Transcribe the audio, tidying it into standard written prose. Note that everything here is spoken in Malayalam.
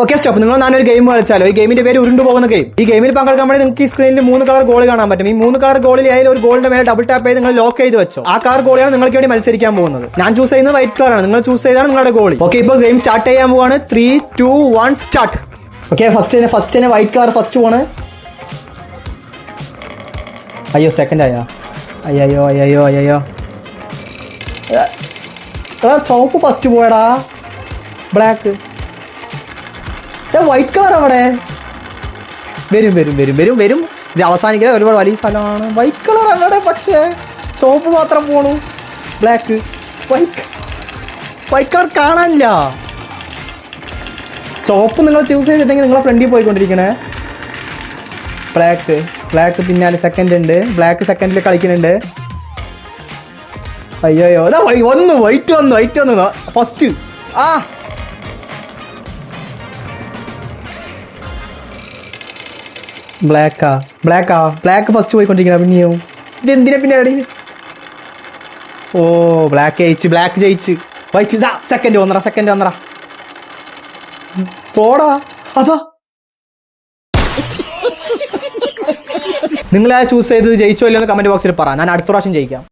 Okay stop. നിങ്ങൾ ഞാനൊരു ഗെയിം കളിച്ചാലോ. ഈ ഗെയിമിന്റെ പേര് ഉരുണ്ടു പോകുന്ന ഗെയിം. ഈ ഗെയിമിൽ പങ്കെടുക്കാൻ വേണ്ടി നിങ്ങൾക്ക് ഈ സ്ക്രീനിൽ 3 കളർ ഗോൾ കാണാൻ പറ്റും. ഈ 3 കളർ ഗോളിൽ ആയാലും ഒരു ഗോളിന്റെ മേലെ ഡബിൾ ടാപ്പ് ചെയ്ത് നിങ്ങൾ ലോക്ക് ചെയ്ത് വെച്ചോ. ആ കളർ ഗോളിയാണ് നിങ്ങൾക്ക് വേണ്ടി മത്സരിക്കാൻ പോകുന്നത്. ഞാൻ ചൂസ് ചെയ്യുന്നത് വൈറ്റ് കളർ ആണ്. നിങ്ങൾ ചൂസ് ചെയ്താണ് നിങ്ങളുടെ ഗോളി. ഓക്കെ, ഇപ്പോൾ ഗെയിം സ്റ്റാർട്ട് ചെയ്യാൻ പോവാണ്. 3, 2, 1 start. Okay, first white colour first പോണ്. അയ്യോ, സെക്കൻഡ് ആയോ? അയ്യോ ചോപ്പ് ഫസ്റ്റ് പോയടാ. ബ്ലാക്ക്, വൈറ്റ് കളർ അവിടെ വരും. ഇത് അവസാനിക്കാൻ ഒരുപാട് വലിയ സ്ഥലമാണ്. വൈറ്റ് കളർ അവിടെ, പക്ഷേ ചോപ്പ് മാത്രം പോണു. ബ്ലാക്ക്, വൈറ്റ് കളർ കാണാനില്ല. ചോപ്പ് നിങ്ങൾ ചൂസ് ചെയ്തിട്ടുണ്ടെങ്കിൽ നിങ്ങളെ ഫ്രണ്ടിൽ പോയിക്കൊണ്ടിരിക്കണേ. ബ്ലാക്ക് പിന്നാലെ സെക്കൻഡ് ഉണ്ട്. ബ്ലാക്ക് സെക്കൻഡിൽ കളിക്കുന്നുണ്ട്. അയ്യോ, അതാ വൈറ്റ് വന്നു ഫസ്റ്റ്. Black first പോയിക്കൊണ്ടിരിക്കണം. പിന്നെയോ ഇത് എന്തിനാ പിന്നെ അടി? ഓ, ബ്ലാക്ക് ജയിച്ച്. വൈറ്റ് സെക്കൻഡ് വന്നറ പോടാ. അതാ നിങ്ങൾ ചൂസ് ചെയ്തത് ജയിച്ചോ ഇല്ലെന്ന് കമന്റ് ബോക്സിൽ പറ. ഞാൻ അടുത്ത പ്രാവശ്യം ജയിക്കാം.